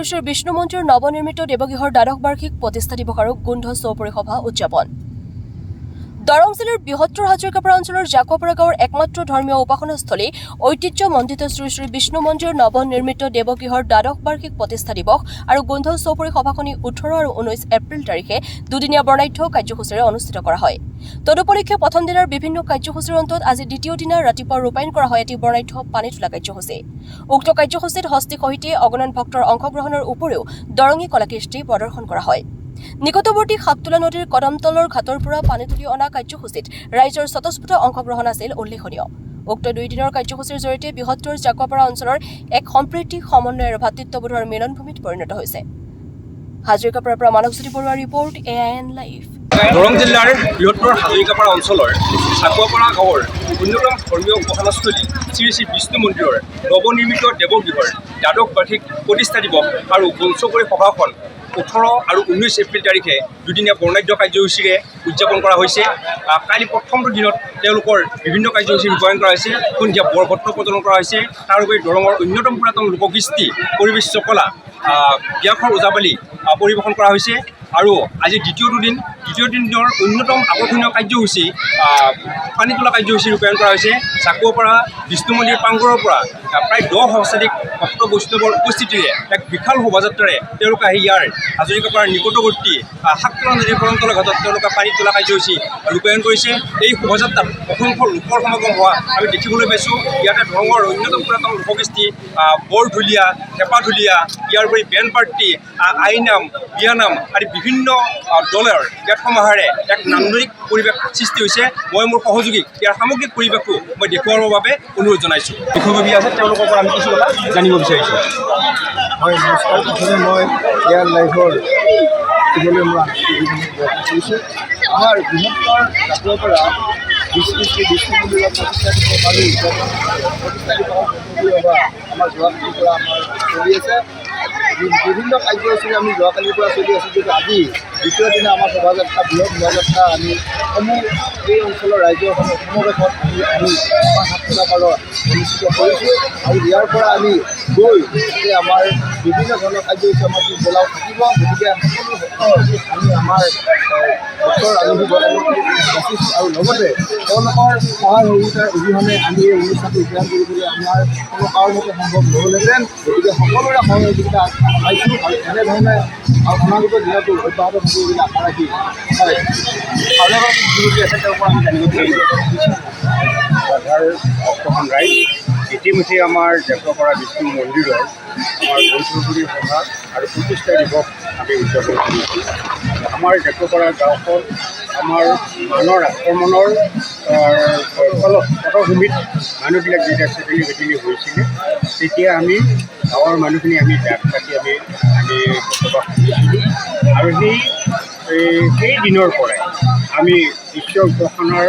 শ্ৰী বিষ্ণু মন্দিৰৰ নৱনিৰ্মিত দেৱগৃহৰ দ্বাদশ বাৰ্ষিক প্ৰতিষ্ঠা দিৱস আৰু গোন্ধ চৌপৰি সভা উদযাপন। দৰং জিলাৰ বৃহত্তৰ হাজৰিকাপাৰা অঞ্চলৰ জাকপাৰা গাঁৱৰ একমাত্ৰ ধৰ্মীয় উপাসনাস্থলী ঐতিহ্যমণ্ডিত শ্ৰী শ্ৰী বিষ্ণু মন্দিৰৰ নৱনিৰ্মিত দেৱগৃহৰ দ্বাদশ বাৰ্ষিক প্ৰতিষ্ঠা দিৱস আৰু গোন্ধ চৌপৰি সভাখনি 18 আৰু 19 এপ্ৰিল তাৰিখে দুদিনীয়া বৰ্ণাঢ্য কাৰ্যসূচীৰে অনুষ্ঠিত কৰা হয়। তদুপলক্ষে প্ৰথম দিনাৰ বিভিন্ন কাৰ্যসূচীৰ অন্তত আজি দ্বিতীয় দিনা ৰাতিপুৱা ৰূপায়ণ কৰা হয় এটি বৰ্ণাঢ্য পানী তোলা কাৰ্যসূচী। উক্ত কাৰ্যসূচীত হস্তি সহিতে অগণন ভক্তৰ অংশগ্ৰহণৰ উপৰিও দৰঙী কলাকৃষ্টি প্ৰদৰ্শন কৰা হয়। নিকটৱৰ্তী সাপতোলা নদীৰ কদমতলৰ ঘাটৰ পৰা পানী তুলি অনা কাৰ্যসূচীত ৰাইজৰ স্বতঃস্ফূৰ্ত অংশগ্ৰহণ আছিল উল্লেখনীয়। উক্ত 2 দিনৰ কাৰ্যসূচীৰ জৰিয়তে বৃহত্তৰ জাকপাৰা অঞ্চলৰ এক সম্প্ৰীতি সমন্বয় আৰু ভাতৃত্ববোধৰ মিলনভূমিত পৰিণত হৈছে। হাজৰিকাপাৰাৰ পৰা মানৱজ্যোতি বৰুৱাৰ ৰিপৰ্ট AIN লাইভ। দৰং জিলাৰ বৃহত্তৰ হাজৰিকাপাৰা অঞ্চলৰ জাকপাৰা গাঁৱৰ অন্যতম ধৰ্মীয় উপাসনাস্থলী শ্ৰী শ্ৰী বিষ্ণু মন্দিৰৰ নৱনিৰ্মিত দেৱগৃহৰ দ্বাদশ বাৰ্ষিক প্ৰতিষ্ঠা দিৱস আৰু গোন্ধ চৌপৰি সভাখন 18 আৰু 19 এপ্ৰিল তাৰিখে দুদিনীয়া বৰ্ণাঢ্য কাৰ্যসূচীৰে উদযাপন কৰা হৈছে। কালি প্ৰথমটো দিনত তেওঁলোকৰ বিভিন্ন কাৰ্যসূচী ৰূপায়ণ কৰা হৈছে, সন্ধিয়া বৰভট্ট প্ৰদান কৰা হৈছে। তাৰ উপৰি দৰঙৰ অন্যতম পুৰাতন লোককৃষ্টি পৰিৱেশ কলা ব্যাসৰ ওজাপালি পৰিৱেশন কৰা হৈছে। আৰু আজি দ্বিতীয় দিনৰ অন্যতম আকৰ্ষণীয় কাৰ্যসূচী পানী তোলা কাৰ্যসূচী ৰূপায়ণ কৰা হৈছে। জাকপাৰা বিষ্ণু মন্দিৰ প্ৰাংগণৰ পৰা প্ৰায় 10 সহস্ৰাধিক ভক্ত বৈষ্ণৱৰ উপস্থিতিৰে এক বিশাল শোভাযাত্ৰাৰে তেওঁলোকে আহি ইয়াৰ হাজৰিকাপাৰাৰ নিকটৱৰ্তী সাপতোলা নদীৰ কদমতলৰ ঘাটত তেওঁলোকে পানী তোলা কাৰ্যসূচী ৰূপায়ণ কৰিছে। এই শোভাযাত্ৰাত অসংখ্য লোকৰ সমাগম হোৱা আমি দেখিবলৈ পাইছোঁ। ইয়াতে দৰঙৰ অন্যতম পুৰাতন লোককৃষ্টি বৰঢুলীয়া, হেঁপাঢুলীয়া, ইয়াৰ উপৰি বেণ্ড পাৰ্টি, আইনাম, বিয়ানাম আদি বিভিন্ন দলৰ ইয়াত সমাহাৰে এক নান্দনিক পৰিৱেশ সৃষ্টি হৈছে। মই মোৰ সহযোগীক ইয়াৰ সামগ্ৰিক পৰিৱেশটো মই দেখুৱাবৰ বাবে অনুৰোধ জনাইছোঁ। বিষয়ববী আছে, তেওঁলোকৰ পৰা আমি কিছু কথা জানিব বিচাৰিছোঁ। হয়, নমস্কাৰ। প্ৰথমে মই AIN লাইভৰ দিবলৈ মই কৰিছোঁ। আমাৰ বৃহত্তৰ জাকপাৰা শ্ৰী বিষ্ণু মন্দিৰৰ প্ৰতিষ্ঠা দিৱস আৰু প্ৰতিষ্ঠা দিৱস আমাৰ যোৱাকালিৰ পৰা আমাৰ চলি আছে। বিভিন্ন কাৰ্যসূচীৰে আমি যোৱাকালিৰ পৰা চলি আছোঁ, কিন্তু আজি দ্বিতীয় দিনা আমাৰ শোভাযাত্ৰা বৃহৎ শোভাযাত্ৰা আমি এই অঞ্চলৰ ৰাইজৰ সমাৱেশত আমি আমাৰ সাপতোলা পাৰত অনুষ্ঠিত কৰিছোঁ। আৰু ইয়াৰ পৰা আমি গৈ আমাৰ বিভিন্ন ধৰণৰ কাৰ্যসূচী আমাৰ পিছবেলাও থাকিব। গতিকে সকলো ভক্তৰ আমি আমাৰ ভক্তৰ আলহী ৰাখিছোঁ আৰু লগতে তেওঁলোকৰ সহায় সহযোগিতাৰ অবিহনে আমি এই অনুষ্ঠানটো ৰূপায়ণ কৰিবলৈ আমাৰ কোনো কাৰণতে সম্ভৱ নহ'লহেঁতেন। গতিকে সকলোৰে সহযোগিতা পাইছোঁ আৰু এনেধৰণে অনাগত দিনতো অব্যাহত থাকিব বুলি আশা ৰাখি হয়। আৰু এগৰাকী যুৱতী আছে, তেওঁৰ পৰা আমি জানিব বিচাৰিছোঁ। ভক্তখন ৰাইজ ইতিমধ্যে আমাৰ জাকপাৰা বিষ্ণু মন্দিৰৰ আমাৰ গোন্ধ চৌপৰি সভা আৰু প্ৰতিষ্ঠা দিৱস আমি উদযাপন কৰিছোঁ। আমাৰ জাকপাৰা গাঁওখন আমাৰ মানৰ আক্ৰমণৰ ফলত পটভূমিত মানুহবিলাক যেতিয়া চেতেলি ভেটেলি হৈছিলে, তেতিয়া আমি গাঁৱৰ মানুহখিনি আমি ডাক পাতি আমি বসবাস কৰিছিলোঁ। আৰু সেই দিনৰ পৰাই আমি বিশ্ব উপাসনাৰ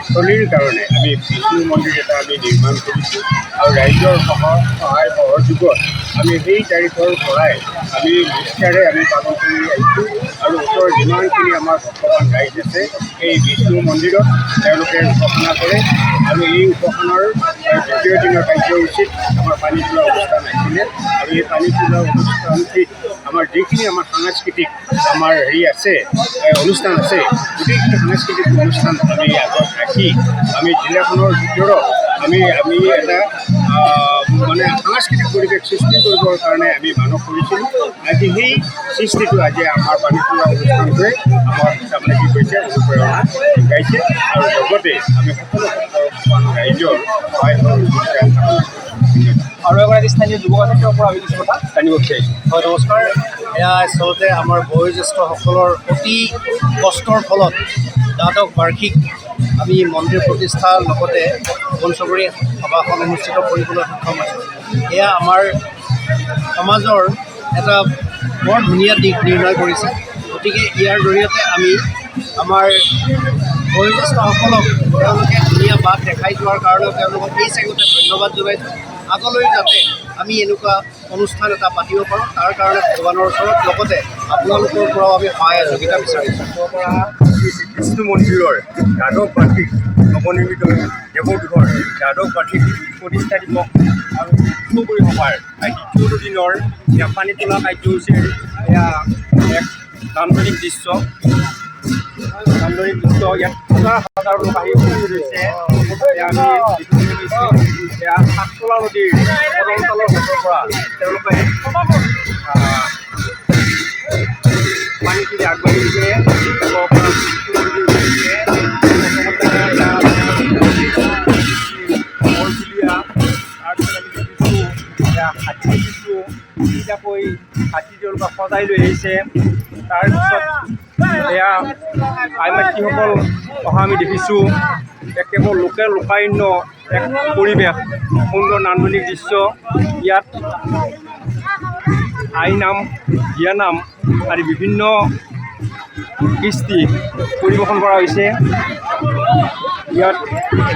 স্থলীৰ কাৰণে আমি বিষ্ণু মন্দিৰ এটা আমি নিৰ্মাণ কৰিছোঁ। আৰু ৰাইজৰ সহায় সহযোগত আমি সেই তাৰিখৰ পৰাই আমি নিষ্ঠাৰে আমি পালন কৰি আহিছোঁ। আৰু ওচৰৰ যিমানখিনি আমাৰ ভক্তবান ৰাইজ আছে, এই বিষ্ণু মন্দিৰত তেওঁলোকে উপাসনা কৰে। আৰু এই উপাসনাৰ দ্বিতীয় দিনৰ কাৰ্যসূচীত আমাৰ পানী তোলা অনুষ্ঠান আছিলে। আৰু এই পানী তোলা অনুষ্ঠানটিত আমাৰ যিখিনি আমাৰ সাংস্কৃতিক আমাৰ আছে অনুষ্ঠান আছে, গোটেইখিনি সাংস্কৃতিক অনুষ্ঠান আমি আগত ৰাখি আমি জিলাখনৰ ভিতৰত আমি এটা মানে সাংস্কৃতিক পৰিৱেশ সৃষ্টি কৰিবৰ কাৰণে আমি মানস কৰিছিলোঁ। আজি সেই সৃষ্টিটো আজি আমাৰ পানী তোলা অনুষ্ঠানটোৱে আমাৰ তাৰমানে কি কৰিছে, অনুপ্ৰেৰণা যোগাইছে। আৰু লগতে আমি সকলো ৰাইজৰ সহায় সহযোগিতা। আৰু এগৰাকী স্থানীয় যুৱক আছে, তেওঁৰ পৰা আমি কিছু কথা জানিব বিচাৰিছোঁ। হয়, নমস্কাৰ। এয়া আচলতে আমাৰ বয়োজ্যেষ্ঠসকলৰ অতি কষ্টৰ ফলত দ্বাদশ বাৰ্ষিক আমি মন্দিৰ প্ৰতিষ্ঠাৰ লগতে গোন্ধ চৌপৰি সভাখন অনুষ্ঠিত কৰিবলৈ সক্ষম হৈছোঁ। এয়া আমাৰ সমাজৰ এটা বৰ ধুনীয়া দিশ নিৰ্ণয় কৰিছে। গতিকে ইয়াৰ জৰিয়তে আমি আমাৰ বয়োজ্যেষ্ঠসকলক তেওঁলোকে ধুনীয়া বাট দেখাই যোৱাৰ কাৰণে তেওঁলোকক এই চাগতে ধন্যবাদ জনাইছোঁ। আগলৈ যাতে আমি এনেকুৱা অনুষ্ঠান এটা পাতিব পাৰোঁ, তাৰ কাৰণে ভগৱানৰ ওচৰত লগতে আপোনালোকৰ পৰাও আমি সহায় সহযোগিতা বিচাৰিছোঁ। শ্ৰী শ্ৰী বিষ্ণু মন্দিৰৰ দ্বাদশ বাৰ্ষিক নৱনিৰ্মিত দেৱগৃহৰ দ্বাদশ বাৰ্ষিক প্ৰতিষ্ঠা দিৱস আৰু চৌপৰি সভাৰ দ্বিতীয়টো দিনৰ পানী তোলা কাৰ্যসূচীৰ এয়া এক নান্দনিক দৃশ্য। ইয়াত হাজাৰ হাজাৰ লোক আহি উপস্থিত হৈছে। আমি দেখিবলৈ পাইছোঁ এয়া সাততলা নদীৰ কদমতালৰ ঘাটৰ পৰা তেওঁলোকে পানীখিনি আগবাঢ়ি দিছে। হাতী দেখিছোঁ, তিনিটাকৈ হাতী তেওঁলোকে সজাই লৈ আহিছে। তাৰপিছত এয়া আই মাতৃসকল অহা আমি দেখিছোঁ। এক কেৱল লোকাৰণ্য এক পৰিৱেশ, সুন্দৰ নান্দনিক দৃশ্য। ইয়াত আইনাম, বিয়ানাম আদি বিভিন্ন কৃষ্টি পৰিৱেশন কৰা হৈছে। ইয়াত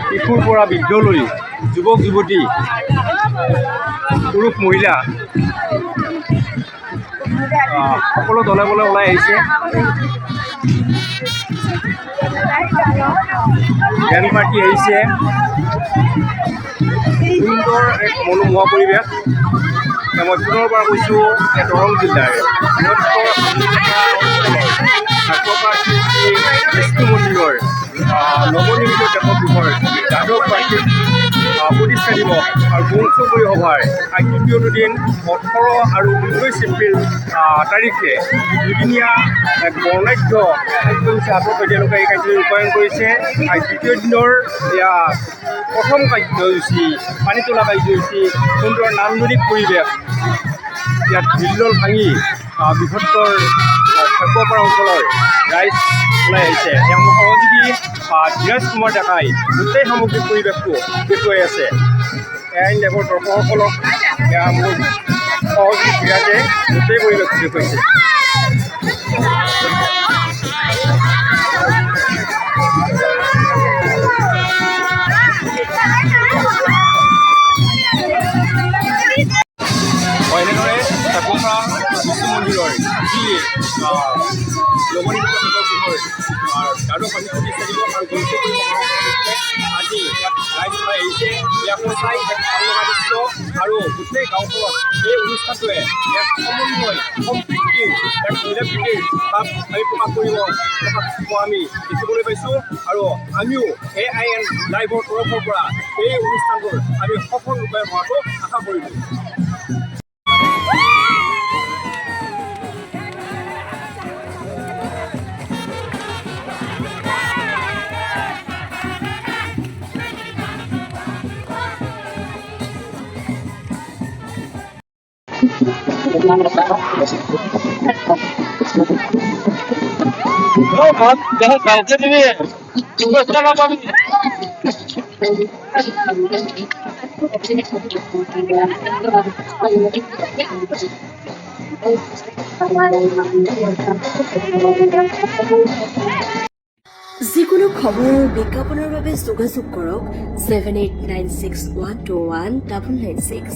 শিশুৰ পৰা বৃদ্ধলৈ যুৱক যুৱতী, পুৰুষ মহিলা সকলো দলে বলে ওলাই আহিছে। বেণ্ড পাৰ্টি আহিছে। সুন্দৰ এক মনোমোহা পৰিৱেশ। মই পুনৰ পৰা কৈছোঁ দৰং জিলাৰ বিষ্ণু মন্দিৰৰ নৱনিৰ্মিত দেৱগৃহৰ দ্বাদশ বাৰ্ষিক প্ৰতিষ্ঠা দিৱস আৰু গৌণ চৌপৰি সভাৰ তৃতীয়টো দিন 18 আৰু 19 এপ্ৰিল তাৰিখে দুদিনীয়া এক বৰ্ণাঢ্য কাৰ্যসূচী হাতত তেওঁলোকে এই কাৰ্যসূচী ৰূপায়ণ কৰিছে। দ্বিতীয় দিনৰ এয়া প্ৰথম কাৰ্যসূচী পানী তোলা কাৰ্যসূচী, সুন্দৰ নান্দনিক পৰিৱেশ। ইয়াত হিল্লোল ভাঙি বৃহত্তৰ সাকুৱাপাৰা অঞ্চলৰ ৰাইজ ওলাই আহিছে। তেওঁ মোৰ সহযোগী ধীৰাজ কুমাৰ ডেকাই গোটেই সামগ্ৰিক পৰিৱেশটো দেখুৱাই আছে। এয়াইন দেৱৰ দৰ্শকসকলক এয়া মোৰ সহযোগী ধীৰাজে গোটেই পৰিৱেশটো দেখুৱাইছে। এনেদৰে সাকুৱাপাৰা বিষ্ণু মন্দিৰৰ যি নৱনিৰ্মিত দেৱগৃহৰ দ্বাদশ বাৰ্ষিক প্ৰতিষ্ঠা দিৱস আৰু গৌণ চৌপৰি আজি ইয়াত ৰাইজ ওলাই আহিছে। ইয়াক চাই এক ভাল লগা দৃশ্য আৰু গোটেই গাঁওখনত এই অনুষ্ঠানটোৱে এক সমন্বয় সম্প্ৰীতিৰ এক মিলাপ্ৰীতিৰ ভাৱ আমি প্ৰকাশ পোৱা আমি দেখিবলৈ পাইছোঁ। আৰু আমিও AIN লাইভৰ তৰফৰ পৰা এই অনুষ্ঠানবোৰ আমি সফল ৰূপায়ণ হোৱাটো আশা কৰিলোঁ। যিকোনো খবৰ বিজ্ঞাপনৰ বাবে যোগাযোগ কৰক 7896121996।